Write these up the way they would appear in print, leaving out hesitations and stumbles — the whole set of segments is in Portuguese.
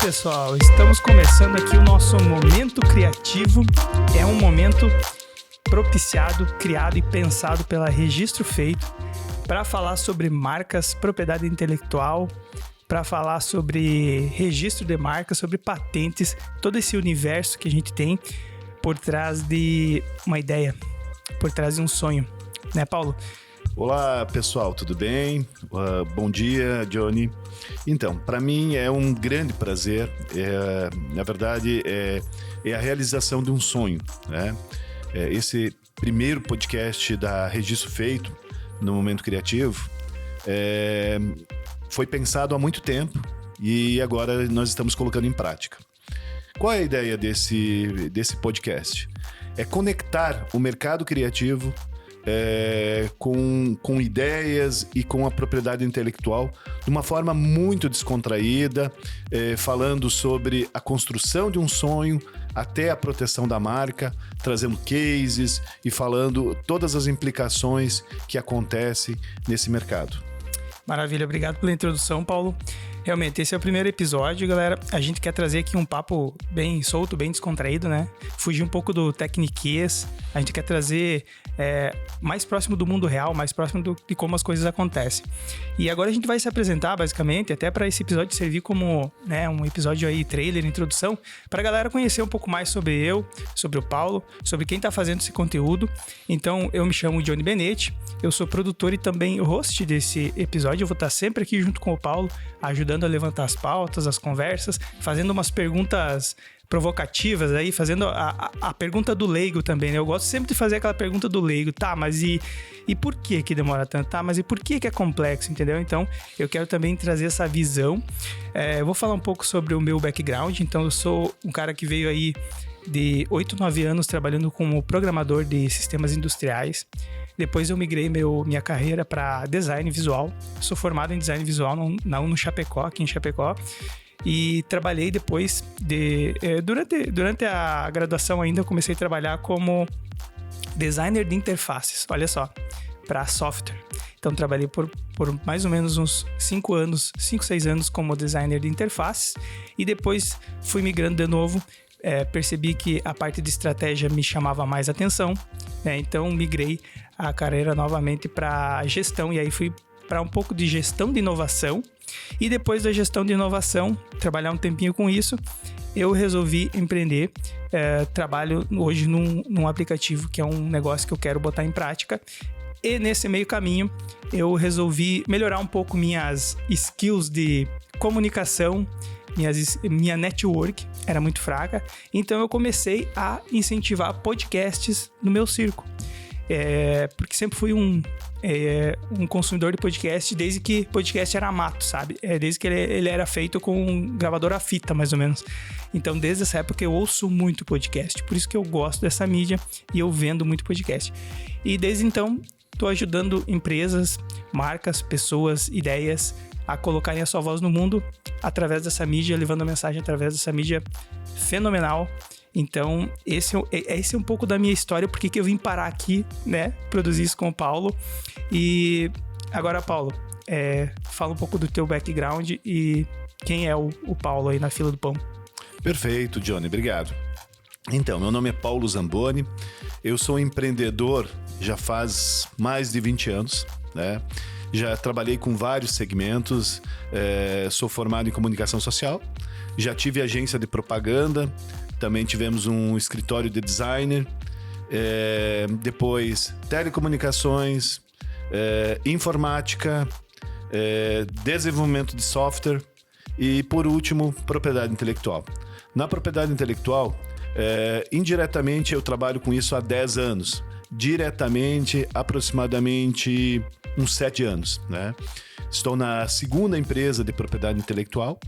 pessoal, estamos começando aqui o nosso Momento Criativo. É um momento propiciado, criado e pensado pela Registro Feito para falar sobre marcas, propriedade intelectual, para falar sobre registro de marcas, sobre patentes, todo esse universo que a gente tem por trás de uma ideia, por trás de um sonho, né, Paulo? Olá, pessoal, tudo bem? Bom dia, Johnny. Então, para mim é um grande prazer, na verdade, é a realização de um sonho, né? Esse primeiro podcast da Registro Feito, no Momento Criativo, foi pensado há muito tempo e agora nós estamos colocando em prática. Qual é a ideia desse podcast? É conectar o mercado criativo com ideias e com a propriedade intelectual de uma forma muito descontraída, falando sobre a construção de um sonho até a proteção da marca, trazendo cases e falando todas as implicações que acontecem nesse mercado. Maravilha, obrigado pela introdução, Paulo. Realmente, esse é o primeiro episódio, galera. A gente quer trazer aqui um papo bem solto, bem descontraído, né? Fugir um pouco do tecniquez. A gente quer trazer mais próximo do mundo real, mais próximo de como as coisas acontecem. E agora a gente vai se apresentar, basicamente, até para esse episódio servir como, né, um episódio aí, trailer, introdução, para a galera conhecer um pouco mais sobre eu, sobre o Paulo, sobre quem está fazendo esse conteúdo. Então, eu me chamo Johnny Benetti, eu sou produtor e também host desse episódio. Eu vou estar sempre aqui junto com o Paulo, ajudando a levantar as pautas, as conversas, fazendo umas perguntas provocativas aí, fazendo a pergunta do leigo também, né? Eu gosto sempre de fazer aquela pergunta do leigo, tá, mas e por que demora tanto? Tá, mas e por que é complexo, entendeu? Então, eu quero também trazer essa visão. Eu vou falar um pouco sobre o meu background. Então, eu sou um cara que veio aí de 8, 9 anos trabalhando como programador de sistemas industriais. Depois eu migrei minha carreira para design visual. Sou formado em design visual no Chapecó, aqui em Chapecó. E trabalhei depois durante a graduação ainda, eu comecei a trabalhar como designer de interfaces, olha só, para software. Então trabalhei por mais ou menos uns 5, 6 anos como designer de interfaces. E depois fui migrando de novo. Percebi que a parte de estratégia me chamava mais atenção, né? Então migrei a carreira novamente para gestão, e aí fui para um pouco de gestão de inovação. E depois da gestão de inovação, trabalhar um tempinho com isso, eu resolvi empreender. Trabalho hoje num aplicativo que é um negócio que eu quero botar em prática. E nesse meio caminho, eu resolvi melhorar um pouco minhas skills de comunicação. Minha network era muito fraca, então eu comecei a incentivar podcasts no meu círculo. Porque sempre fui um consumidor de podcast desde que podcast era mato, sabe? Desde que ele era feito com um gravador a fita, mais ou menos. Então, desde essa época eu ouço muito podcast, por isso que eu gosto dessa mídia e eu vendo muito podcast. E desde então, estou ajudando empresas, marcas, pessoas, ideias a colocarem a sua voz no mundo através dessa mídia, levando a mensagem através dessa mídia fenomenal. Então, esse é um pouco da minha história, porque que eu vim parar aqui, né, produzir isso com o Paulo. E agora, Paulo, fala um pouco do teu background e quem é o Paulo aí na fila do pão. Perfeito, Johnny, obrigado. Então, meu nome é Paulo Zamboni, eu sou empreendedor já faz mais de 20 anos, né? Já trabalhei com vários segmentos, sou formado em comunicação social, já tive agência de propaganda, também tivemos um escritório de designer, depois telecomunicações, informática, desenvolvimento de software e, por último, propriedade intelectual. Na propriedade intelectual, indiretamente eu trabalho com isso há 10 anos, diretamente aproximadamente uns 7 anos, né? Estou na segunda empresa de propriedade intelectual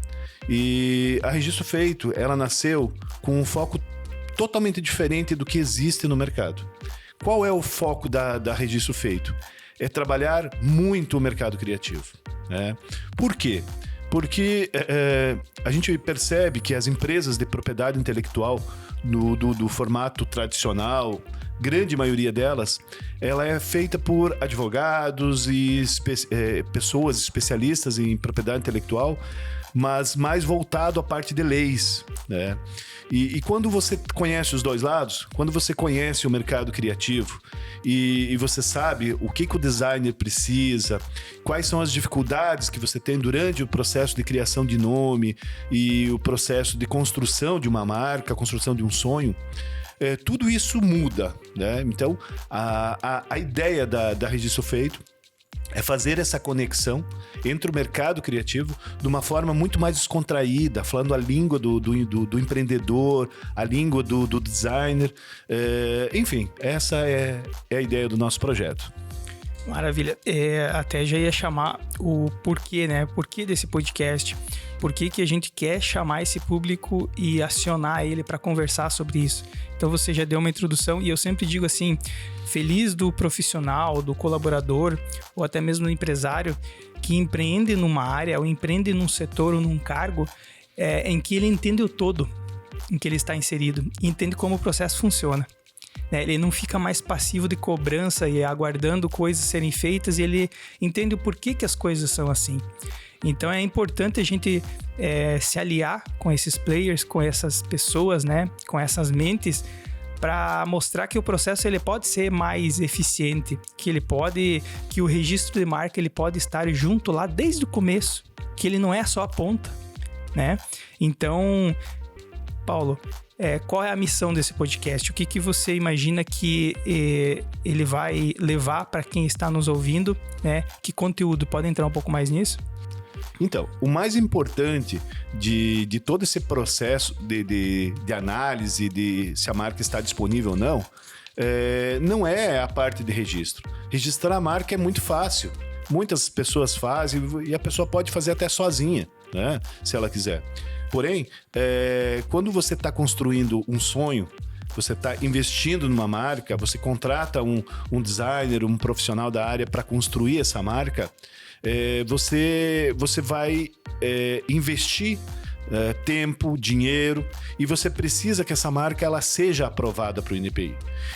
e a Registro Feito, ela nasceu com um foco totalmente diferente do que existe no mercado. Qual é o foco da Registro Feito? É trabalhar muito o mercado criativo, né? Por quê? Porque a gente percebe que as empresas de propriedade intelectual do formato tradicional, grande maioria delas, ela é feita por advogados e pessoas especialistas em propriedade intelectual, mas mais voltado à parte de leis, né? E quando você conhece os dois lados, quando você conhece o mercado criativo e você sabe o que o designer precisa, quais são as dificuldades que você tem durante o processo de criação de nome e o processo de construção de uma marca, construção de um sonho, tudo isso muda, né? Então, a ideia da Registro Feito é fazer essa conexão entre o mercado criativo de uma forma muito mais descontraída, falando a língua do empreendedor, a língua do designer. Enfim, essa é a ideia do nosso projeto. Maravilha. Até já ia chamar o porquê, né? Porquê desse podcast? Por que a gente quer chamar esse público e acionar ele para conversar sobre isso? Então você já deu uma introdução e eu sempre digo assim, feliz do profissional, do colaborador ou até mesmo do empresário que empreende numa área ou empreende num setor ou num cargo em que ele entende o todo em que ele está inserido e entende como o processo funciona. Ele não fica mais passivo de cobrança e aguardando coisas serem feitas e ele entende o porquê que as coisas são assim. Então é importante a gente se aliar com esses players, com essas pessoas, né? Com essas mentes, para mostrar que o processo ele pode ser mais eficiente, que o registro de marca ele pode estar junto lá desde o começo, que ele não é só a ponta, né? Então, Paulo, qual é a missão desse podcast? O que você imagina que ele vai levar para quem está nos ouvindo, né? Que conteúdo? Pode entrar um pouco mais nisso? Então, o mais importante de todo esse processo de análise de se a marca está disponível ou não é a parte de registro. Registrar a marca é muito fácil. Muitas pessoas fazem e a pessoa pode fazer até sozinha, né? Se ela quiser. Porém, quando você está construindo um sonho, você está investindo numa marca, você contrata um designer, um profissional da área para construir essa marca, você vai investir tempo, dinheiro, e você precisa que essa marca ela seja aprovada para o INPI.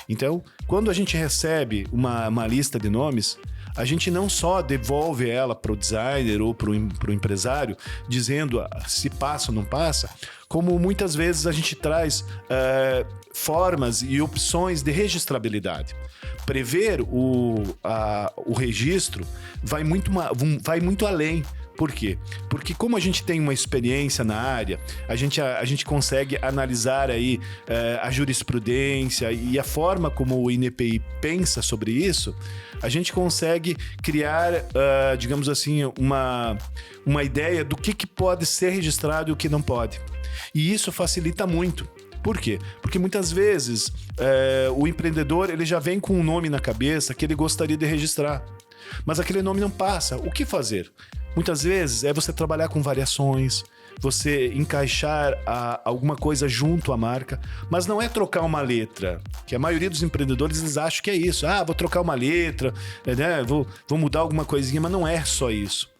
Então, quando a gente recebe uma lista de nomes, a gente não só devolve ela para o designer ou para o empresário, dizendo se passa ou não passa, como muitas vezes a gente traz formas e opções de registrabilidade. Prever o registro vai muito além. Por quê? Porque como a gente tem uma experiência na área, a gente consegue analisar aí a jurisprudência e a forma como o INPI pensa sobre isso, a gente consegue criar, digamos assim, uma ideia do que pode ser registrado e o que não pode. E isso facilita muito. Por quê? Porque muitas vezes o empreendedor ele já vem com um nome na cabeça que ele gostaria de registrar, mas aquele nome não passa. O que fazer? Muitas vezes é você trabalhar com variações, você encaixar alguma coisa junto à marca, mas não é trocar uma letra, que a maioria dos empreendedores eles acham que é isso. Vou trocar uma letra, né? Vou mudar alguma coisinha, mas não é só isso.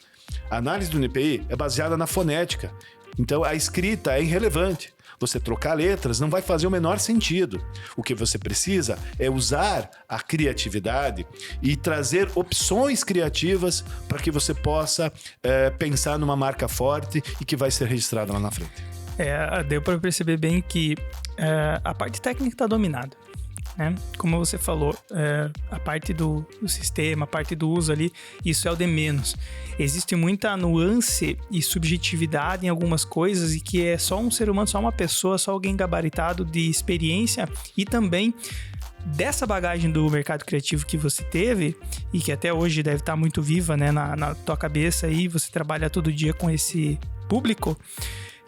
A análise do INPI é baseada na fonética, então a escrita é irrelevante. Você trocar letras não vai fazer o menor sentido. O que você precisa é usar a criatividade e trazer opções criativas para que você possa pensar numa marca forte e que vai ser registrada lá na frente. Deu para perceber bem que a parte técnica está dominada, né? Como você falou, a parte do sistema, a parte do uso ali, isso é o de menos. Existe muita nuance e subjetividade em algumas coisas e que é só um ser humano, só uma pessoa, só alguém gabaritado de experiência e também dessa bagagem do mercado criativo que você teve e que até hoje deve estar muito viva, né, na tua cabeça aí, você trabalha todo dia com esse público,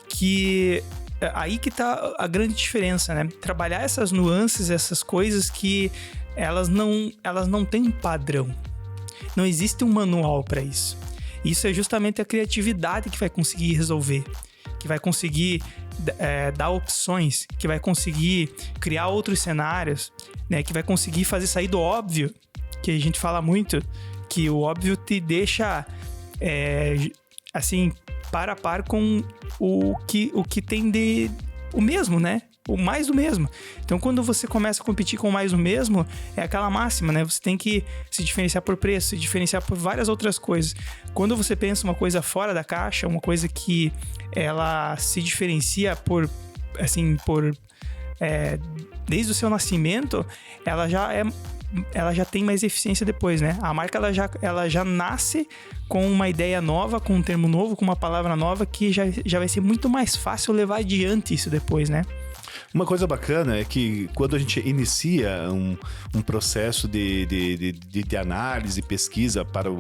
que aí que tá a grande diferença, né? Trabalhar essas nuances, essas coisas que elas não têm um padrão. Não existe um manual para isso. Isso é justamente a criatividade que vai conseguir resolver, que vai conseguir dar opções, que vai conseguir criar outros cenários, né? Que vai conseguir fazer sair do óbvio, que a gente fala muito, que o óbvio te deixa assim, par a par com o que tem de o mesmo, né? o mais do mesmo. Então, quando você começa a competir com o mais do mesmo, é aquela máxima, né? Você tem que se diferenciar por preço, se diferenciar por várias outras coisas. Quando você pensa uma coisa fora da caixa, uma coisa que ela se diferencia desde o seu nascimento, ela já tem mais eficiência depois, né? A marca ela já nasce com uma ideia nova, com um termo novo, com uma palavra nova, que já vai ser muito mais fácil levar adiante isso depois, né? Uma coisa bacana é que quando a gente inicia um processo de análise, pesquisa para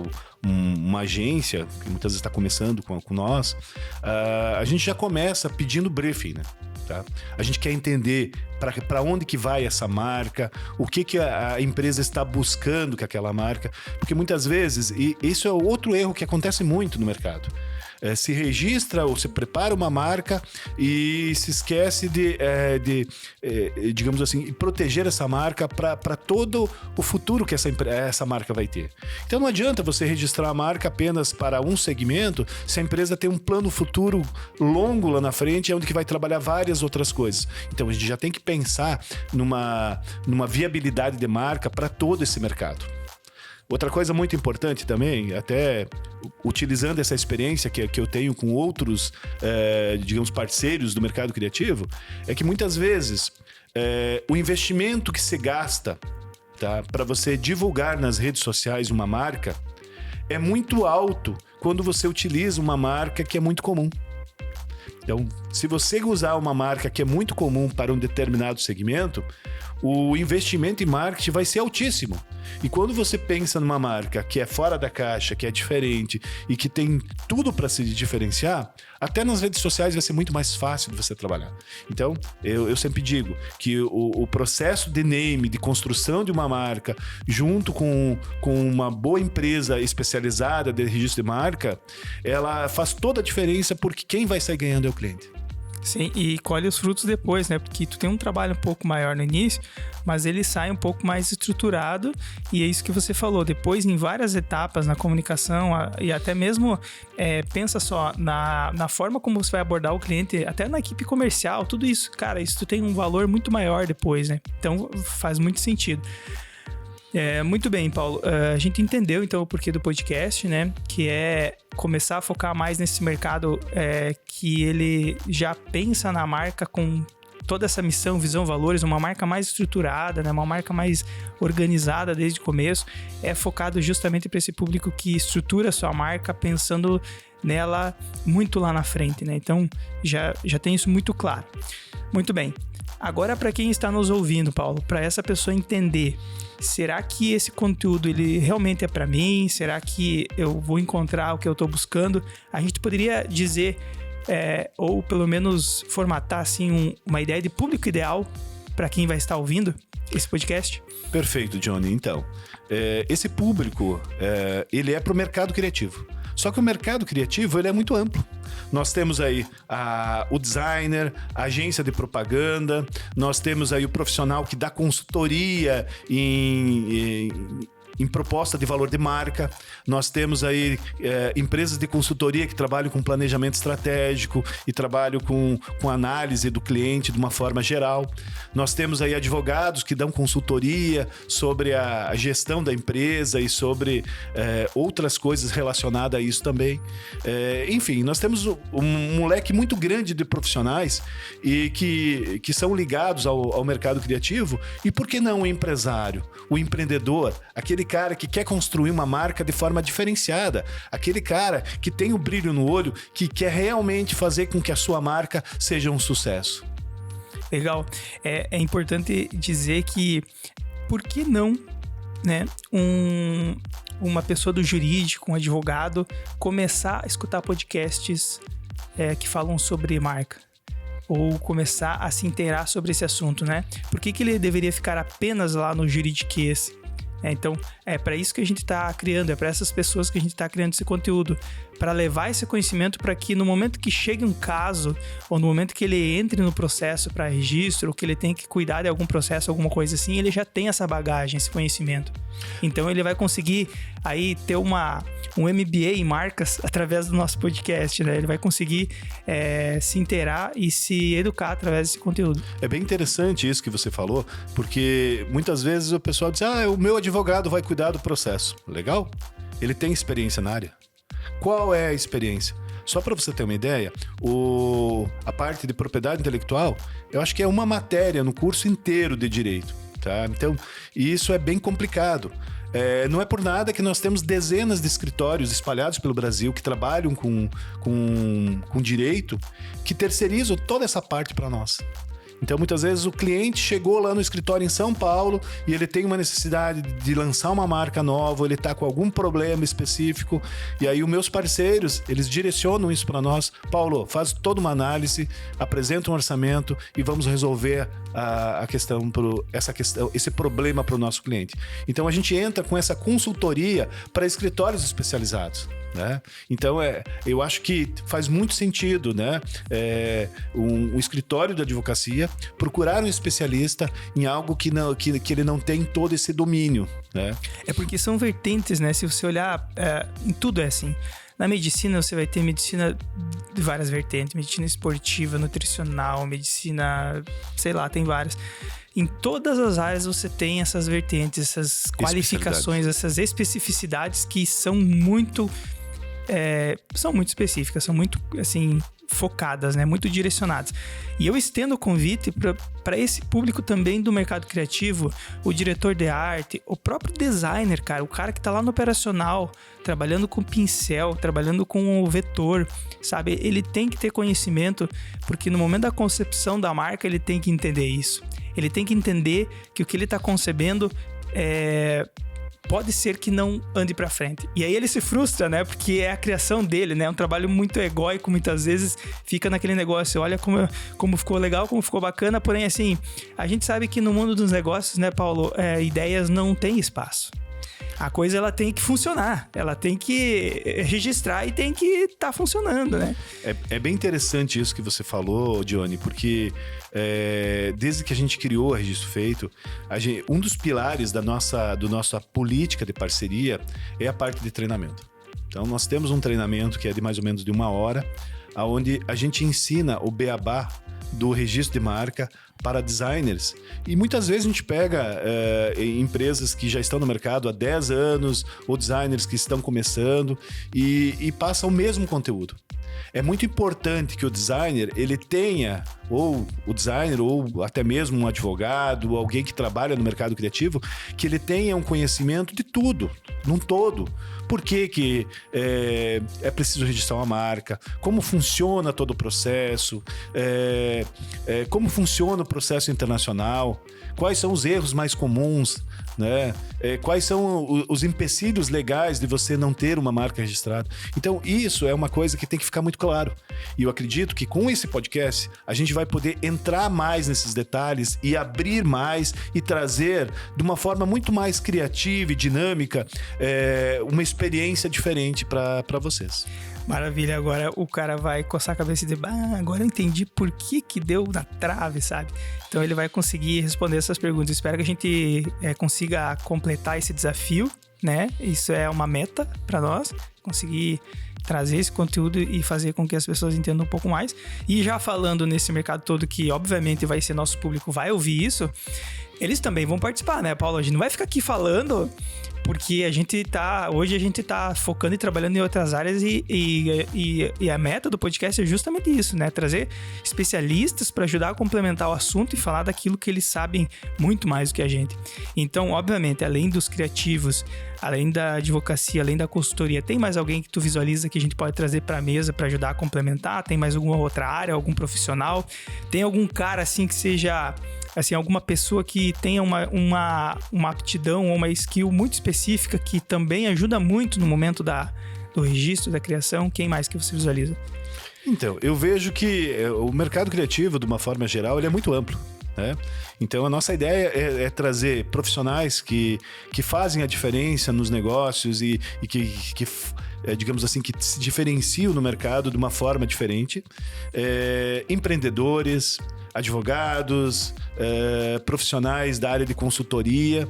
uma agência, que muitas vezes está começando com nós, a gente já começa pedindo briefing, né? Tá? A gente quer entender para onde que vai essa marca, o que a empresa está buscando com aquela marca, porque muitas vezes, e isso é outro erro que acontece muito no mercado, se registra ou se prepara uma marca e se esquece digamos assim, proteger essa marca para todo o futuro que essa marca vai ter. Então não adianta você registrar a marca apenas para um segmento se a empresa tem um plano futuro longo lá na frente, onde que vai trabalhar várias outras coisas. Então a gente já tem que pensar numa viabilidade de marca para todo esse mercado. Outra coisa muito importante também, até utilizando essa experiência que eu tenho com outros, digamos, parceiros do mercado criativo, é que muitas vezes o investimento que se gasta, tá, para você divulgar nas redes sociais uma marca é muito alto quando você utiliza uma marca que é muito comum. Então, se você usar uma marca que é muito comum para um determinado segmento, o investimento em marketing vai ser altíssimo. E quando você pensa numa marca que é fora da caixa, que é diferente e que tem tudo para se diferenciar, até nas redes sociais vai ser muito mais fácil de você trabalhar. Então, eu sempre digo que o processo de name, de construção de uma marca, junto com uma boa empresa especializada de registro de marca, ela faz toda a diferença, porque quem vai sair ganhando é o cliente. Sim, e colhe os frutos depois, né? Porque tu tem um trabalho um pouco maior no início, mas ele sai um pouco mais estruturado, e é isso que você falou. Depois, em várias etapas na comunicação, e até mesmo, pensa só, na forma como você vai abordar o cliente, até na equipe comercial, tudo isso, cara, isso tem um valor muito maior depois, né? Então, faz muito sentido. Muito bem, Paulo. A gente entendeu, então, o porquê do podcast, né? Que é começar a focar mais nesse mercado que ele já pensa na marca com toda essa missão, visão, valores, uma marca mais estruturada, né? Uma marca mais organizada desde o começo. É focado justamente para esse público que estrutura a sua marca pensando nela muito lá na frente, né? Então, já tem isso muito claro. Muito bem. Agora, para quem está nos ouvindo, Paulo, para essa pessoa entender, será que esse conteúdo ele realmente é para mim? Será que eu vou encontrar o que eu estou buscando? A gente poderia dizer, ou pelo menos formatar assim, uma ideia de público ideal para quem vai estar ouvindo esse podcast? Perfeito, Johnny. Então, esse público, ele é para o mercado criativo. Só que o mercado criativo ele é muito amplo. Nós temos aí o designer, a agência de propaganda, nós temos aí o profissional que dá consultoria em proposta de valor de marca, nós temos aí empresas de consultoria que trabalham com planejamento estratégico e trabalham com análise do cliente de uma forma geral. Nós temos aí advogados que dão consultoria sobre a gestão da empresa e sobre outras coisas relacionadas a isso também. Enfim, nós temos um leque muito grande de profissionais e que são ligados ao mercado criativo. E por que não o empresário, o empreendedor, aquele cara que quer construir uma marca de forma diferenciada, aquele cara que tem o brilho no olho, que quer realmente fazer com que a sua marca seja um sucesso. Legal. É importante dizer que, por que não, né, uma pessoa do jurídico, um advogado, começar a escutar podcasts que falam sobre marca? Ou começar a se inteirar sobre esse assunto, né? Por que ele deveria ficar apenas lá no Juridiquês? Então, é para isso que a gente está criando, é para essas pessoas que a gente está criando esse conteúdo, para levar esse conhecimento para que no momento que chegue um caso, ou no momento que ele entre no processo para registro, ou que ele tem que cuidar de algum processo, alguma coisa assim, ele já tem essa bagagem, esse conhecimento. Então ele vai conseguir aí ter um MBA em marcas através do nosso podcast, né? Ele vai conseguir se inteirar e se educar através desse conteúdo. É bem interessante isso que você falou, porque muitas vezes o pessoal diz, o meu advogado vai cuidar do processo. Legal? Ele tem experiência na área? Qual é a experiência? Só para você ter uma ideia, a parte de propriedade intelectual, eu acho que é uma matéria no curso inteiro de direito, tá? Então, isso é bem complicado. Não é por nada que nós temos dezenas de escritórios espalhados pelo Brasil que trabalham com direito, que terceirizam toda essa parte para nós. Então, muitas vezes, o cliente chegou lá no escritório em São Paulo e ele tem uma necessidade de lançar uma marca nova, ele está com algum problema específico, e aí os meus parceiros, eles direcionam isso para nós. Paulo, faz toda uma análise, apresenta um orçamento e vamos resolver esse problema para o nosso cliente. Então, a gente entra com essa consultoria para escritórios especializados. Né? Então, eu acho que faz muito sentido, né? Um escritório de advocacia procurar um especialista em algo que ele não tem todo esse domínio. Né? É porque são vertentes, né? Se você olhar, em tudo é assim. Na medicina, você vai ter medicina de várias vertentes. Medicina esportiva, nutricional, medicina... sei lá, tem várias. Em todas as áreas você tem essas vertentes, essas qualificações, essas especificidades que são muito específicas, são muito, assim, focadas, né? Muito direcionadas. E eu estendo o convite para esse público também do mercado criativo, o diretor de arte, o próprio designer, cara, o cara que tá lá no operacional, trabalhando com pincel, trabalhando com o vetor, sabe? Ele tem que ter conhecimento, porque no momento da concepção da marca, ele tem que entender isso. Ele tem que entender que o que ele tá concebendo pode ser que não ande pra frente. E aí ele se frustra, né? Porque é a criação dele, né? É um trabalho muito egóico, muitas vezes fica naquele negócio. Olha como ficou legal, como ficou bacana. Porém, assim, a gente sabe que no mundo dos negócios, né, Paulo? Ideias não têm espaço. A coisa, ela tem que funcionar. Ela tem que registrar e tem que estar funcionando, né? É bem interessante isso que você falou, Johnny, porque desde que a gente criou o Registro Feito, um dos pilares da nossa política de parceria é a parte de treinamento. Então, nós temos um treinamento que é de mais ou menos de 1 hora, onde a gente ensina o beabá do registro de marca para designers. E muitas vezes a gente pega empresas que já estão no mercado há 10 anos, ou designers que estão começando, e passam o mesmo conteúdo. É muito importante que o designer, ele tenha, ou o designer, ou até mesmo um advogado, ou alguém que trabalha no mercado criativo, que ele tenha um conhecimento de tudo, num todo. Por que é preciso registrar uma marca? Como funciona todo o processo? Como funciona o processo internacional? Quais são os erros mais comuns? Né? Quais são os empecilhos legais de você não ter uma marca registrada? Então, isso é uma coisa que tem que ficar muito claro. E eu acredito que com esse podcast, a gente vai poder entrar mais nesses detalhes e abrir mais e trazer de uma forma muito mais criativa e dinâmica uma experiência diferente para vocês. Maravilha, agora o cara vai coçar a cabeça e dizer, agora eu entendi por que deu na trave, sabe? Então ele vai conseguir responder essas perguntas. Espero que a gente consiga completar esse desafio, né? Isso é uma meta para nós, conseguir trazer esse conteúdo e fazer com que as pessoas entendam um pouco mais. E já falando nesse mercado todo que obviamente vai ser nosso público, vai ouvir isso, eles também vão participar, né, Paulo? A gente não vai ficar aqui falando porque hoje a gente tá focando e trabalhando em outras áreas e a meta do podcast é justamente isso, né? Trazer especialistas para ajudar a complementar o assunto e falar daquilo que eles sabem muito mais do que a gente. Então, obviamente, além dos criativos, além da advocacia, além da consultoria, tem mais alguém que tu visualiza que a gente pode trazer para a mesa para ajudar a complementar? Tem mais alguma outra área, algum profissional? Tem algum cara assim que seja... assim, alguma pessoa que tenha uma aptidão ou uma skill muito específica que também ajuda muito no momento do registro, da criação? Quem mais que você visualiza? Então, eu vejo que o mercado criativo, de uma forma geral, ele é muito amplo. né? Então, a nossa ideia é trazer profissionais que fazem a diferença nos negócios e que digamos assim, que se diferenciam no mercado de uma forma diferente. Empreendedores, advogados, profissionais da área de consultoria,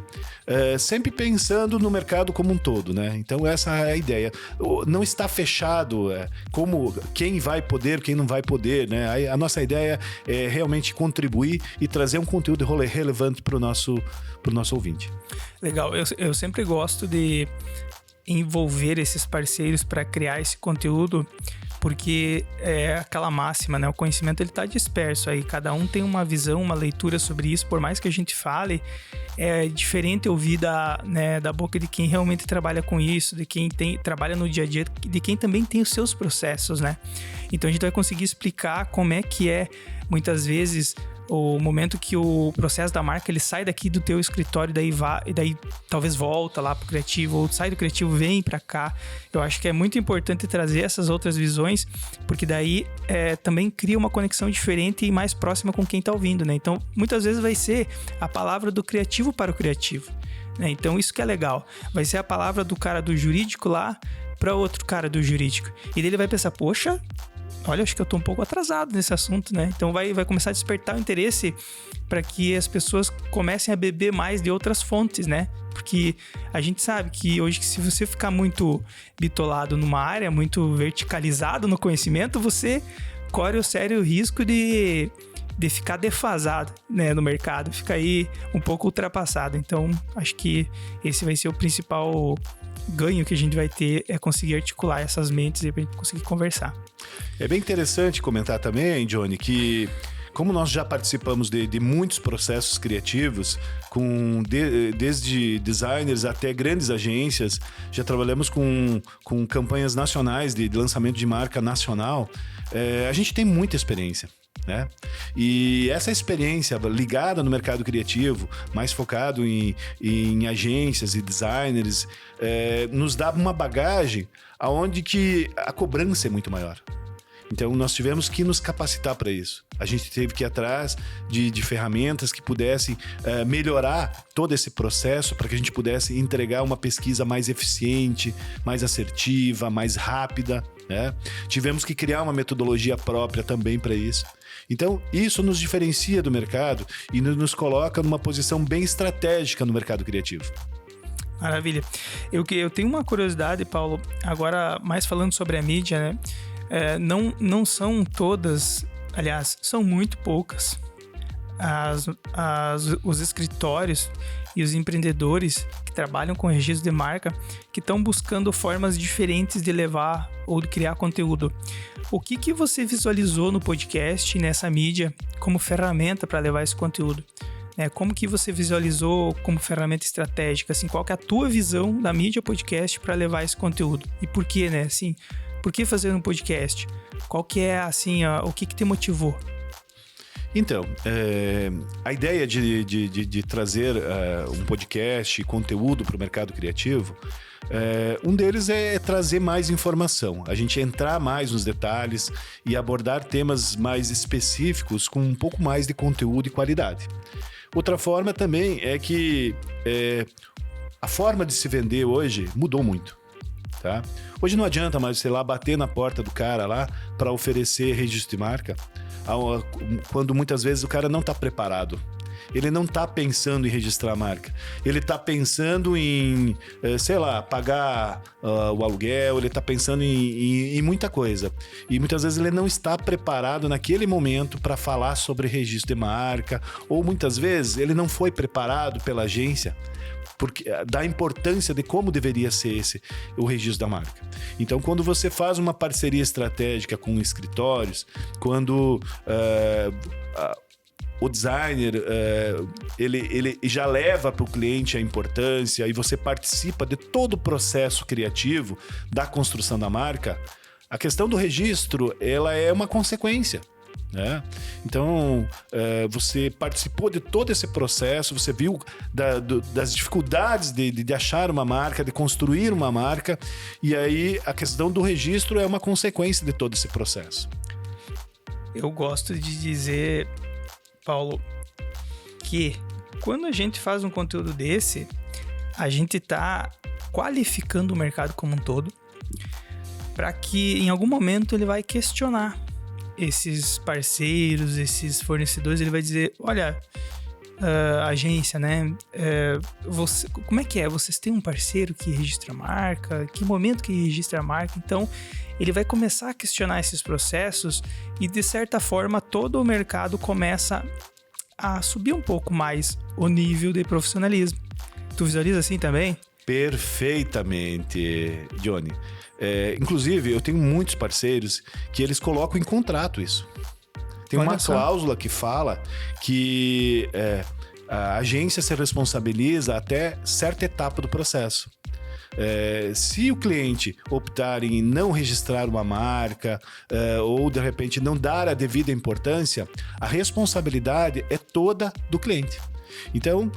sempre pensando no mercado como um todo, né? Então essa é a ideia. Não está fechado como quem vai poder, quem não vai poder, né? A nossa ideia é realmente contribuir e trazer um conteúdo relevante para o nosso ouvinte. Legal, eu sempre gosto de envolver esses parceiros para criar esse conteúdo, porque é aquela máxima, né? O conhecimento ele tá disperso aí, cada um tem uma visão, uma leitura sobre isso, por mais que a gente fale, é diferente ouvir da boca de quem realmente trabalha com isso, de quem trabalha no dia a dia, de quem também tem os seus processos, né? Então a gente vai conseguir explicar como é que muitas vezes, o momento que o processo da marca ele sai daqui do teu escritório e daí talvez volta lá pro criativo, ou sai do criativo, vem para cá. Eu acho que é muito importante trazer essas outras visões, porque daí também cria uma conexão diferente e mais próxima com quem tá ouvindo, né? Então, muitas vezes vai ser a palavra do criativo para o criativo, né? Então, isso que é legal. Vai ser a palavra do cara do jurídico lá para outro cara do jurídico. E daí ele vai pensar, poxa, olha, acho que eu tô um pouco atrasado nesse assunto, né? Então vai começar a despertar o interesse para que as pessoas comecem a beber mais de outras fontes, né? Porque a gente sabe que hoje, se você ficar muito bitolado numa área, muito verticalizado no conhecimento, você corre o sério risco de ficar defasado, né, no mercado, ficar aí um pouco ultrapassado. Então, acho que esse vai ser o principal ganho que a gente vai ter, é conseguir articular essas mentes e pra gente conseguir conversar. É bem interessante comentar também, Johnny, que como nós já participamos de muitos processos criativos, desde designers até grandes agências, já trabalhamos com campanhas nacionais de lançamento de marca nacional, a gente tem muita experiência, né? E essa experiência ligada no mercado criativo, mais focado em agências e designers, nos dá uma bagagem aonde que a cobrança é muito maior. Então, nós tivemos que nos capacitar para isso. A gente teve que ir atrás de ferramentas que pudessem melhorar todo esse processo para que a gente pudesse entregar uma pesquisa mais eficiente, mais assertiva, mais rápida, né? Tivemos que criar uma metodologia própria também para isso. Então, isso nos diferencia do mercado e nos coloca numa posição bem estratégica no mercado criativo. Maravilha. Eu tenho uma curiosidade, Paulo, agora mais falando sobre a mídia, né? Não são todas, aliás, são muito poucas os escritórios e os empreendedores que trabalham com registro de marca que estão buscando formas diferentes de levar ou de criar conteúdo. O que você visualizou no podcast e nessa mídia como ferramenta para levar esse conteúdo? Como que você visualizou como ferramenta estratégica? Assim, qual que é a tua visão da mídia podcast para levar esse conteúdo? E por quê, né? Assim, por que fazer um podcast? Qual que é, assim, o que te motivou? Então, a ideia de trazer um podcast e conteúdo para o mercado criativo, um deles é trazer mais informação, a gente entrar mais nos detalhes e abordar temas mais específicos com um pouco mais de conteúdo e qualidade. Outra forma também é que a forma de se vender hoje mudou muito. Tá? Hoje não adianta mais, sei lá, bater na porta do cara lá para oferecer registro de marca, quando muitas vezes o cara não está preparado. Ele não está pensando em registrar a marca. Ele está pensando em, sei lá, pagar o aluguel, ele está pensando em muita coisa. E muitas vezes ele não está preparado naquele momento para falar sobre registro de marca, ou muitas vezes ele não foi preparado pela agência porque da importância de como deveria ser o registro da marca. Então, quando você faz uma parceria estratégica com escritórios, quando o designer ele já leva para o cliente a importância e você participa de todo o processo criativo da construção da marca, a questão do registro ela é uma consequência. Né? Então, você participou de todo esse processo, você viu das dificuldades de achar uma marca, de construir uma marca, e aí a questão do registro é uma consequência de todo esse processo. Eu gosto de dizer, Paulo, Porque quando a gente faz um conteúdo desse, a gente está qualificando o mercado como um todo para que em algum momento ele vai questionar esses parceiros, esses fornecedores. Ele vai dizer, olha, agência, né? Como é que é? Vocês têm um parceiro que registra a marca? Que momento que registra a marca? Então, ele vai começar a questionar esses processos e, de certa forma, todo o mercado começa a subir um pouco mais o nível de profissionalismo. Tu visualiza assim também? Perfeitamente, Johnny. Inclusive, eu tenho muitos parceiros que eles colocam em contrato isso. Tem uma cláusula que fala que a agência se responsabiliza até certa etapa do processo. Se o cliente optar em não registrar uma marca ou, de repente, não dar a devida importância, a responsabilidade é toda do cliente. Então,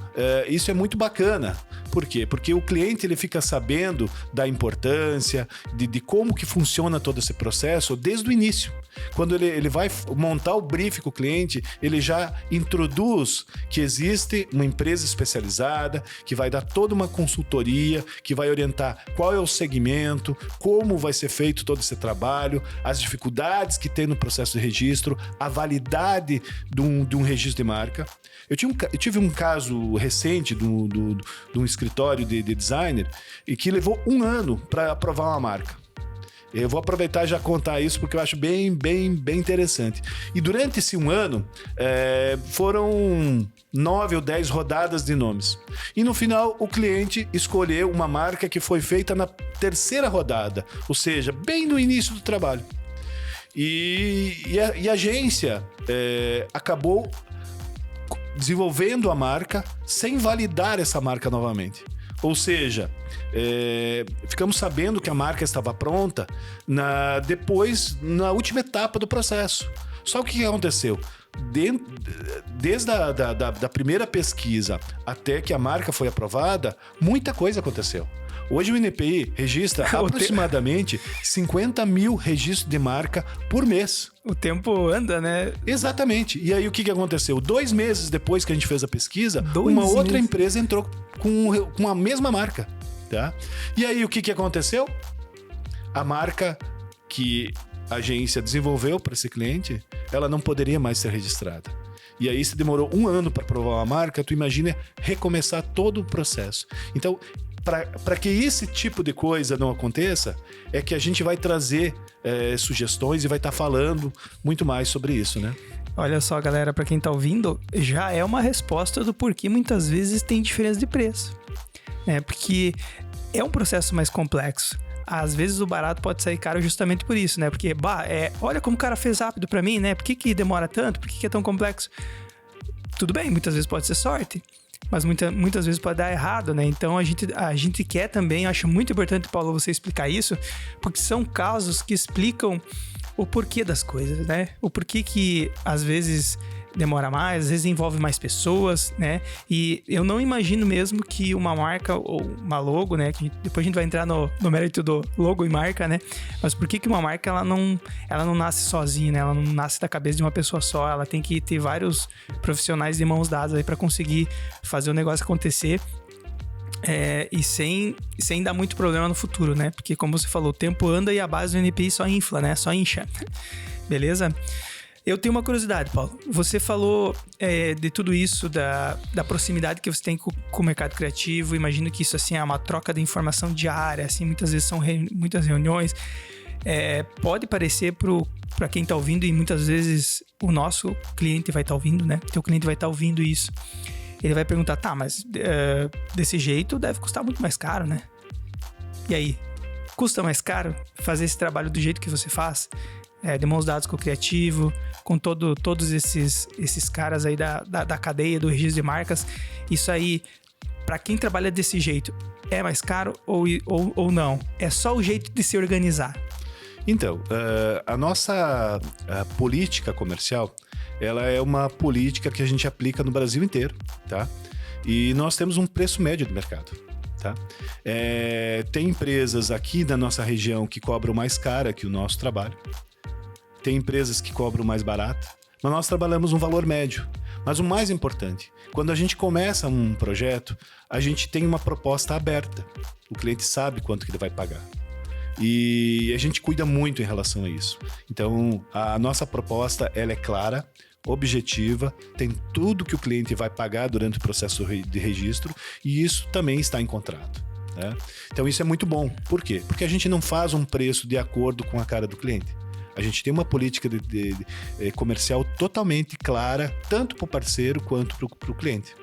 isso é muito bacana. Por quê? Porque o cliente ele fica sabendo da importância, de como que funciona todo esse processo desde o início. Quando ele vai montar o brief com o cliente, ele já introduz que existe uma empresa especializada, que vai dar toda uma consultoria, que vai orientar qual é o segmento, como vai ser feito todo esse trabalho, as dificuldades que tem no processo de registro, a validade de um registro de marca. Eu tive um caso recente de um escritório de designer e que levou 1 ano para aprovar uma marca. Eu vou aproveitar e já contar isso porque eu acho bem interessante. E durante esse 1 ano, foram 9 ou 10 rodadas de nomes. E no final, o cliente escolheu uma marca que foi feita na 3ª rodada, ou seja, bem no início do trabalho. E a agência acabou desenvolvendo a marca sem validar essa marca novamente. Ou seja, ficamos sabendo que a marca estava pronta na última etapa do processo. Só que o que aconteceu? Desde a primeira pesquisa até que a marca foi aprovada, muita coisa aconteceu. Hoje o INPI registra aproximadamente 50 mil registros de marca por mês. O tempo anda, né? Exatamente. E aí o que aconteceu? 2 meses depois que a gente fez a pesquisa, uma outra empresa entrou com a mesma marca. Tá? E aí o que aconteceu? A marca que a agência desenvolveu para esse cliente, ela não poderia mais ser registrada. E aí se demorou 1 ano para aprovar uma marca, tu imagina recomeçar todo o processo. Então, para que esse tipo de coisa não aconteça, é que a gente vai trazer sugestões e vai estar falando muito mais sobre isso, né? Olha só, galera, para quem tá ouvindo, já é uma resposta do porquê muitas vezes tem diferença de preço. Porque é um processo mais complexo. Às vezes o barato pode sair caro justamente por isso, né? Porque, olha como o cara fez rápido para mim, né? Por que demora tanto? Por que é tão complexo? Tudo bem, muitas vezes pode ser sorte, mas muitas vezes pode dar errado, né? Então a gente quer também, acho muito importante, Paulo, você explicar isso, porque são casos que explicam o porquê das coisas, né? O porquê que às vezes demora mais, às vezes envolve mais pessoas, né? E eu não imagino mesmo que uma marca ou uma logo, né? Que depois a gente vai entrar no mérito do logo e marca, né? Mas por que uma marca ela não nasce sozinha, né? Ela não nasce da cabeça de uma pessoa só. Ela tem que ter vários profissionais de mãos dadas aí para conseguir fazer o negócio acontecer. E sem dar muito problema no futuro, né? Porque, como você falou, o tempo anda e a base do NPI só infla, né? Só incha. Beleza? Eu tenho uma curiosidade, Paulo. Você falou de tudo isso, da proximidade que você tem com o mercado criativo. Imagino que isso assim, é uma troca de informação diária. Assim, muitas vezes são muitas reuniões. Pode parecer para quem está ouvindo, e muitas vezes o nosso cliente vai estar ouvindo, né? Teu cliente vai estar ouvindo isso. Ele vai perguntar, tá, mas desse jeito deve custar muito mais caro, né? E aí? Custa mais caro fazer esse trabalho do jeito que você faz? De mãos dadas com o criativo, com todos esses caras aí da cadeia do registro de marcas. Isso aí, para quem trabalha desse jeito, é mais caro ou não? É só o jeito de se organizar? Então, a nossa política comercial, ela é uma política que a gente aplica no Brasil inteiro, tá? E nós temos um preço médio do mercado, tá? Tem empresas aqui da nossa região que cobram mais caro que o nosso trabalho. Tem empresas que cobram mais barato, mas nós trabalhamos um valor médio. Mas o mais importante, quando a gente começa um projeto, a gente tem uma proposta aberta. O cliente sabe quanto que ele vai pagar. E a gente cuida muito em relação a isso. Então, a nossa proposta, ela é clara, objetiva, tem tudo que o cliente vai pagar durante o processo de registro e isso também está em contrato. Né? Então, isso é muito bom. Por quê? Porque a gente não faz um preço de acordo com a cara do cliente. A gente tem uma política de comercial totalmente clara, tanto para o parceiro quanto para o cliente.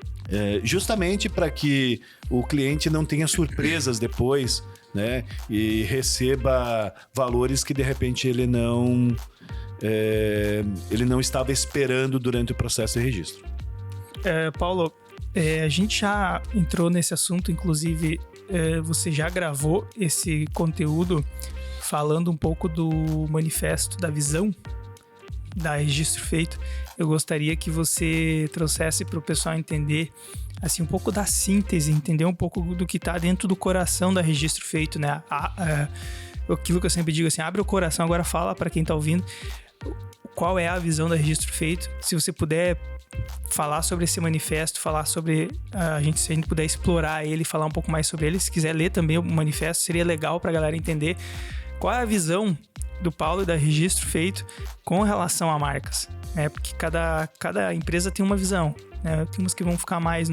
Justamente para que o cliente não tenha surpresas depois, né? E receba valores que de repente ele não estava esperando durante o processo de registro. Paulo, a gente já entrou nesse assunto, inclusive você já gravou esse conteúdo falando um pouco do manifesto, da visão da Registro Feito. Eu gostaria que você trouxesse para o pessoal entender assim, um pouco da síntese, entender um pouco do que está dentro do coração da Registro Feito, né? Aquilo que eu sempre digo assim, abre o coração, agora fala para quem está ouvindo qual é a visão da Registro Feito. Se você puder falar sobre esse manifesto, falar sobre se a gente puder explorar ele, falar um pouco mais sobre ele, se quiser ler também o manifesto, seria legal para a galera entender qual é a visão do Paulo e da Registro Feito com relação a marcas, né? Porque cada empresa tem uma visão, né? Tem umas que vão ficar mais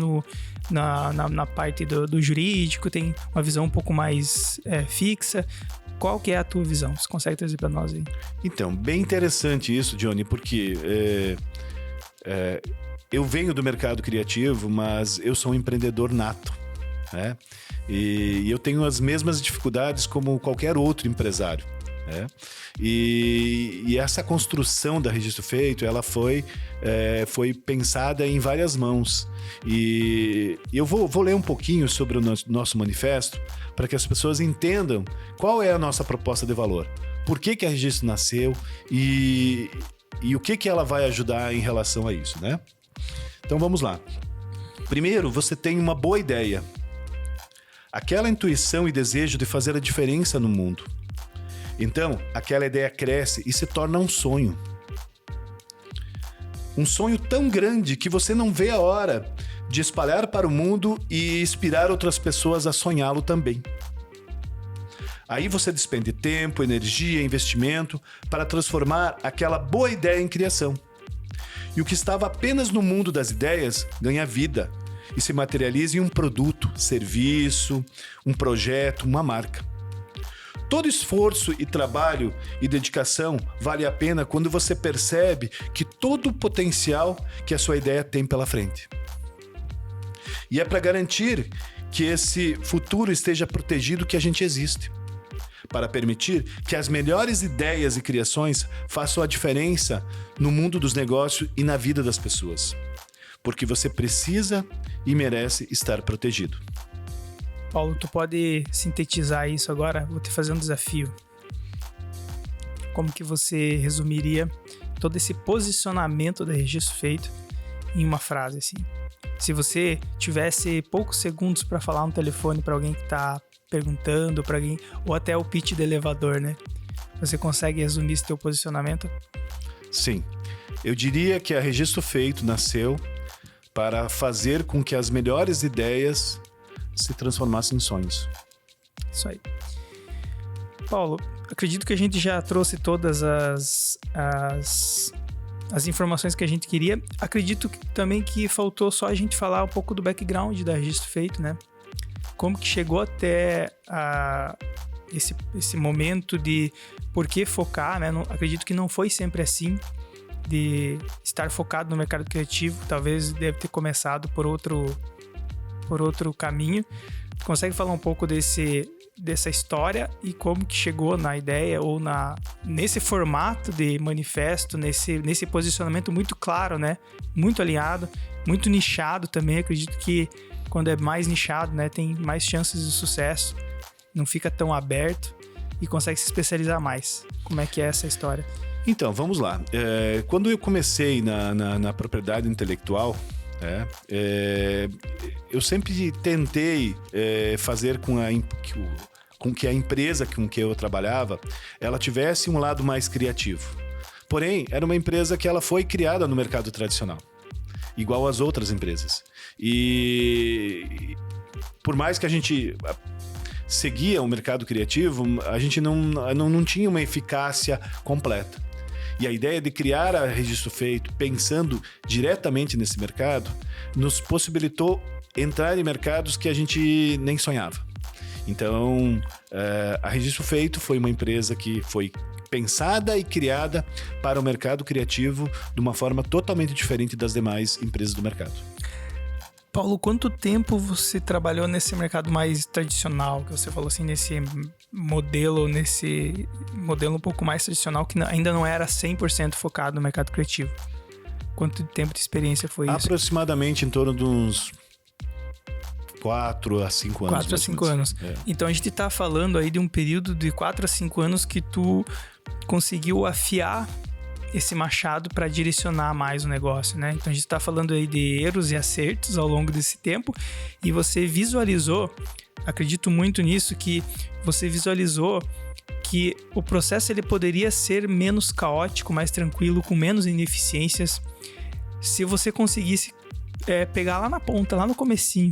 na parte do jurídico, tem uma visão um pouco mais fixa. Qual que é a tua visão? Você consegue trazer para nós aí? Então, bem interessante isso, Johnny, porque eu venho do mercado criativo, mas eu sou um empreendedor nato, né? E eu tenho as mesmas dificuldades como qualquer outro empresário, né? E essa construção da Registro Feito, ela foi pensada em várias mãos. E eu vou ler um pouquinho sobre o nosso manifesto para que as pessoas entendam qual é a nossa proposta de valor. Por que a Registro nasceu e o que ela vai ajudar em relação a isso, né? Então vamos lá. Primeiro, você tem uma boa ideia. Aquela intuição e desejo de fazer a diferença no mundo. Então, aquela ideia cresce e se torna um sonho. Um sonho tão grande que você não vê a hora de espalhar para o mundo e inspirar outras pessoas a sonhá-lo também. Aí você despende tempo, energia, investimento para transformar aquela boa ideia em criação. E o que estava apenas no mundo das ideias ganha vida e se materializa em um produto, serviço, um projeto, uma marca. Todo esforço e trabalho e dedicação vale a pena quando você percebe que todo o potencial que a sua ideia tem pela frente. E é para garantir que esse futuro esteja protegido que a gente existe. Para permitir que as melhores ideias e criações façam a diferença no mundo dos negócios e na vida das pessoas. Porque você precisa e merece estar protegido. Paulo, tu pode sintetizar isso agora? Vou te fazer um desafio. Como que você resumiria todo esse posicionamento da Registro Feito em uma frase assim? Se você tivesse poucos segundos para falar no telefone para alguém que está perguntando, para alguém, ou até o pitch do elevador, né? Você consegue resumir esse teu posicionamento? Sim. Eu diria que a Registro Feito nasceu para fazer com que as melhores ideias se transformassem em sonhos. Isso aí. Paulo, acredito que a gente já trouxe todas as informações que a gente queria. Acredito também que faltou só a gente falar um pouco do background da Registro Feito, né? Como que chegou até esse momento de por que focar, né? Acredito que não foi sempre assim, de estar focado no mercado criativo. Talvez deve ter começado por outro caminho. Tu consegue falar um pouco dessa história e como que chegou na ideia ou nesse formato de manifesto, nesse posicionamento muito claro, né? Muito alinhado, muito nichado também. Acredito que quando é mais nichado, né, tem mais chances de sucesso, não fica tão aberto e consegue se especializar mais. Como é que é essa história? Então, vamos lá. Quando eu comecei na propriedade intelectual, eu sempre tentei fazer com que a empresa com que eu trabalhava, ela tivesse um lado mais criativo. Porém, era uma empresa que ela foi criada no mercado tradicional. igual às outras empresas. E por mais que a gente seguia o mercado criativo, a gente não tinha uma eficácia completa. E a ideia de criar a Registro Feito, pensando diretamente nesse mercado, nos possibilitou entrar em mercados que a gente nem sonhava. Então, a Registro Feito foi uma empresa que foi pensada e criada para o mercado criativo de uma forma totalmente diferente das demais empresas do mercado. Paulo, quanto tempo você trabalhou nesse mercado mais tradicional, que você falou assim, nesse modelo um pouco mais tradicional, que ainda não era 100% focado no mercado criativo? Quanto tempo de experiência foi isso? Aproximadamente em torno de uns 4 a 5 anos. 4 a 5 anos. É. Então a gente tá falando aí de um período de 4 a 5 anos que tu conseguiu afiar esse machado para direcionar mais o negócio, né? Então a gente tá falando aí de erros e acertos ao longo desse tempo, e você visualizou, acredito muito nisso, que você visualizou que o processo ele poderia ser menos caótico, mais tranquilo, com menos ineficiências, se você conseguisse pegar lá na ponta, lá no comecinho,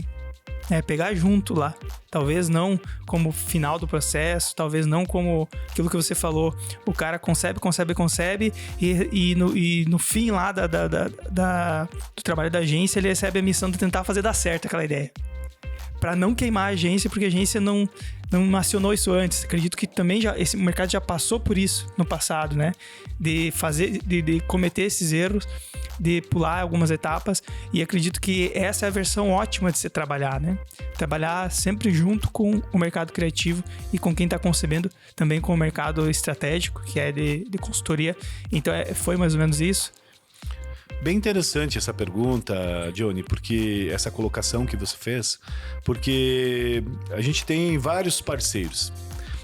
pegar junto lá. Talvez não como final do processo, talvez não como aquilo que você falou, o cara concebe e no fim lá do trabalho da agência, ele recebe a missão de tentar fazer dar certo aquela ideia. Para não queimar a agência, porque a agência não acionou isso antes. Acredito que também esse mercado já passou por isso no passado, né? De cometer esses erros, de pular algumas etapas, e acredito que essa é a versão ótima de se trabalhar, né? Trabalhar sempre junto com o mercado criativo e com quem está concebendo, também com o mercado estratégico, que é de consultoria. Então foi mais ou menos isso. Bem interessante essa pergunta, Johnny, porque essa colocação que você fez, porque a gente tem vários parceiros.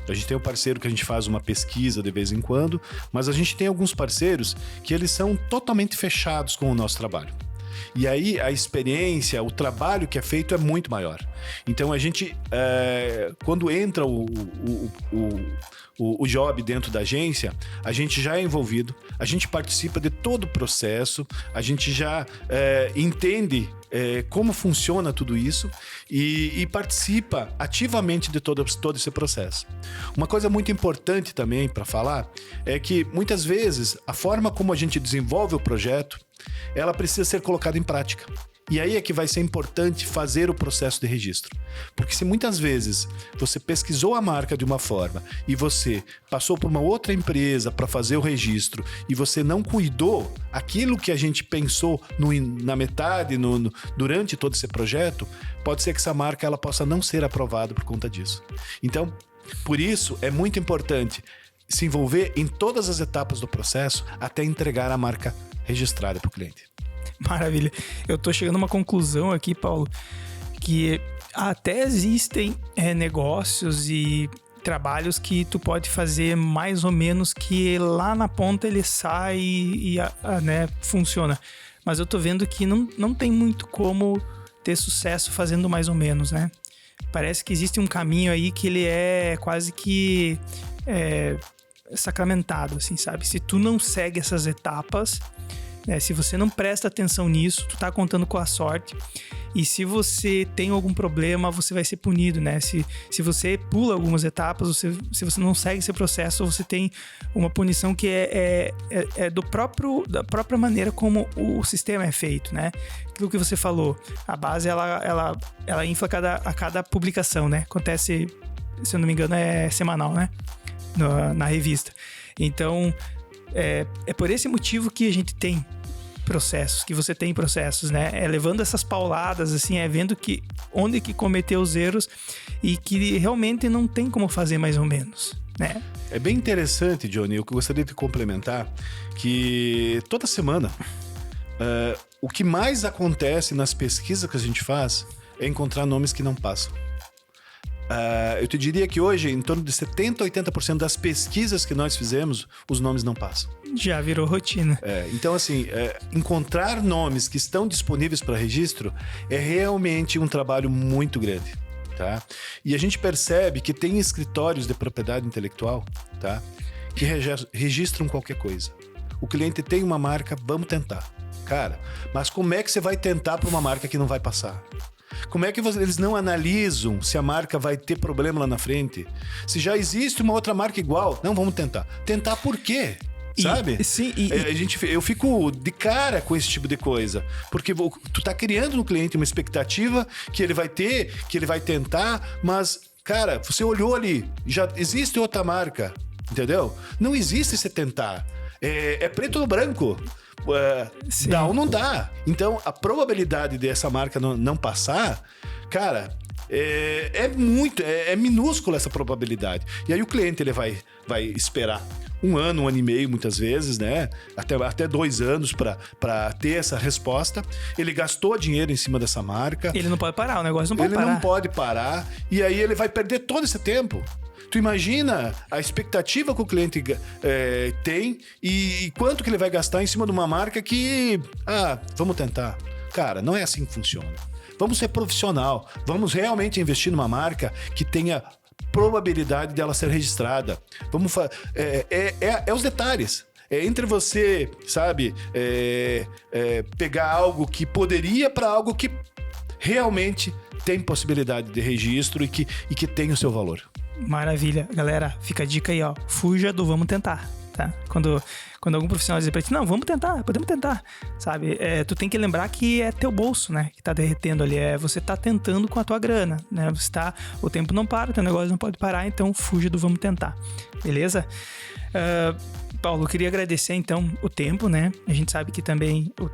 A gente tem um parceiro que a gente faz uma pesquisa de vez em quando, mas a gente tem alguns parceiros que eles são totalmente fechados com o nosso trabalho. E aí a experiência, o trabalho que é feito é muito maior. Então a gente, quando entra o job dentro da agência, a gente já é envolvido, a gente participa de todo o processo, a gente já entende como funciona tudo isso e participa ativamente de todo esse processo. Uma coisa muito importante também para falar é que muitas vezes a forma como a gente desenvolve o projeto, ela precisa ser colocada em prática. E aí é que vai ser importante fazer o processo de registro. Porque se muitas vezes você pesquisou a marca de uma forma e você passou por uma outra empresa para fazer o registro e você não cuidou aquilo que a gente pensou na metade, durante todo esse projeto, pode ser que essa marca ela possa não ser aprovada por conta disso. Então, por isso é muito importante se envolver em todas as etapas do processo até entregar a marca registrada para o cliente. Maravilha. Eu tô chegando a uma conclusão aqui, Paulo, que até existem negócios e trabalhos que tu pode fazer mais ou menos que lá na ponta ele sai e funciona. Mas eu tô vendo que não tem muito como ter sucesso fazendo mais ou menos, né? Parece que existe um caminho aí que ele é quase que sacramentado, assim, sabe? Se tu não segue essas etapas, se você não presta atenção nisso, tu tá contando com a sorte. E se você tem algum problema, você vai ser punido, né? Se você pula algumas etapas, se você não segue esse processo, você tem uma punição que é da própria maneira como o sistema é feito, né? Aquilo que você falou, a base ela infla a cada publicação, né? Acontece, se eu não me engano, é semanal, né? Na revista. Então, é por esse motivo que a gente tem processos, que você tem processos, né? Levando essas pauladas, assim, vendo onde que cometeu os erros e que realmente não tem como fazer mais ou menos, né? É bem interessante, Johnny, eu gostaria de complementar que toda semana o que mais acontece nas pesquisas que a gente faz é encontrar nomes que não passam. Eu te diria que hoje, em torno de 70% a 80% das pesquisas que nós fizemos, os nomes não passam. Já virou rotina. Então, assim, encontrar nomes que estão disponíveis para registro é realmente um trabalho muito grande, tá? E a gente percebe que tem escritórios de propriedade intelectual, tá? Que registram qualquer coisa. o cliente tem uma marca, vamos tentar. Cara, mas como é que você vai tentar para uma marca que não vai passar? Como é que eles não analisam se a marca vai ter problema lá na frente? Se já existe uma outra marca igual, não, vamos tentar. Tentar por quê? Sabe? Eu fico de cara com esse tipo de coisa. Porque tu tá criando no cliente uma expectativa que ele vai ter, que ele vai tentar, mas, cara, você olhou ali, já existe outra marca, entendeu? Não existe esse tentar. É preto no branco. Dá ou não dá. Então, a probabilidade dessa marca não passar, cara, é minúscula essa probabilidade. E aí o cliente ele vai esperar 1 ano, 1 ano e meio, muitas vezes, né? Até 2 anos para ter essa resposta. Ele gastou dinheiro em cima dessa marca. Ele não pode parar, o negócio não pode parar. Ele não pode parar. E aí ele vai perder todo esse tempo. Tu imagina a expectativa que o cliente tem e quanto que ele vai gastar em cima de uma marca que... vamos tentar. Cara, não é assim que funciona. Vamos ser profissional. Vamos realmente investir numa marca que tenha probabilidade dela ser registrada. Vamos os detalhes. Entre você, sabe, pegar algo que poderia para algo que realmente tem possibilidade de registro e que tem o seu valor. Maravilha. Galera, fica a dica aí, ó. Fuja do vamos tentar, tá? Quando algum profissional dizer pra ti, não, vamos tentar, podemos tentar, sabe? Tu tem que lembrar que é teu bolso, né? Que tá derretendo ali. Você tá tentando com a tua grana, né? O tempo não para, teu negócio não pode parar, então fuja do vamos tentar. Beleza? Paulo, eu queria agradecer, então, o tempo, né? A gente sabe que também o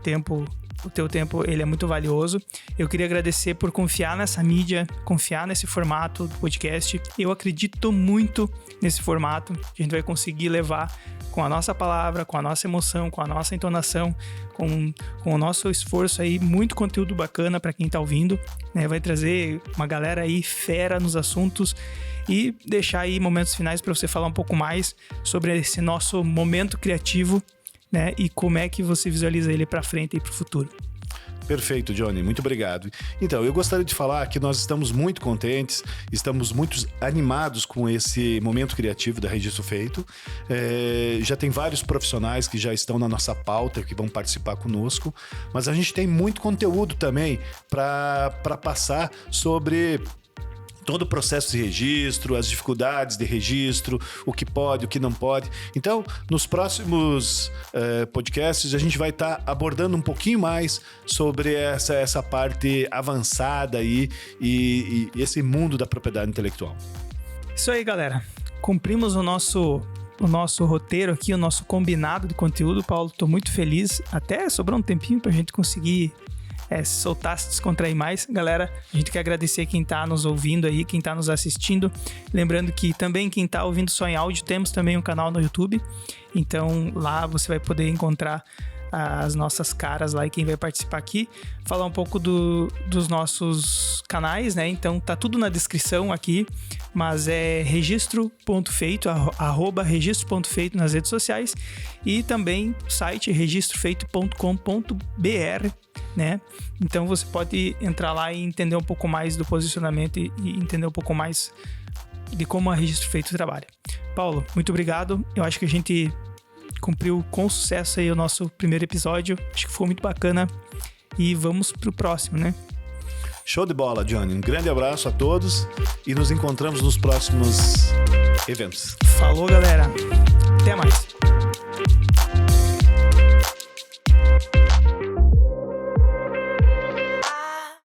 teu tempo, ele é muito valioso. Eu queria agradecer por confiar nessa mídia, confiar nesse formato do podcast. Eu acredito muito nesse formato, que a gente vai conseguir levar com a nossa palavra, com a nossa emoção, com a nossa entonação, com o nosso esforço aí, muito conteúdo bacana para quem tá ouvindo, né? Vai trazer uma galera aí fera nos assuntos e deixar aí momentos finais para você falar um pouco mais sobre esse nosso momento criativo, né? E como é que você visualiza ele para frente e para o futuro. Perfeito, Johnny. Muito obrigado. Então, eu gostaria de falar que nós estamos muito contentes, estamos muito animados com esse momento criativo da Registro Feito. Já tem vários profissionais que já estão na nossa pauta, que vão participar conosco, mas a gente tem muito conteúdo também para passar sobre todo o processo de registro, as dificuldades de registro, o que pode, o que não pode. Então, nos próximos podcasts, a gente vai estar abordando um pouquinho mais sobre essa parte avançada aí e esse mundo da propriedade intelectual. Isso aí, galera. Cumprimos o nosso roteiro aqui, o nosso combinado de conteúdo, Paulo. Tô muito feliz. Até sobrou um tempinho pra gente conseguir se soltar, se descontrair mais. Galera, a gente quer agradecer quem tá nos ouvindo aí, quem tá nos assistindo. Lembrando que também quem tá ouvindo só em áudio, temos também um canal no YouTube. Então lá você vai poder encontrar as nossas caras lá e quem vai participar aqui. Falar um pouco dos nossos canais, né? Então tá tudo na descrição aqui, mas é registro.feito, @registro.feito nas redes sociais e também site registrofeito.com.br, né? Então você pode entrar lá e entender um pouco mais do posicionamento e entender um pouco mais de como a Registro Feito trabalha. Paulo, muito obrigado. Eu acho que a gente cumpriu com sucesso aí o nosso primeiro episódio. Acho que foi muito bacana e vamos pro próximo, né? Show de bola, Johnny. Um grande abraço a todos e nos encontramos nos próximos eventos. Falou, galera. Até mais.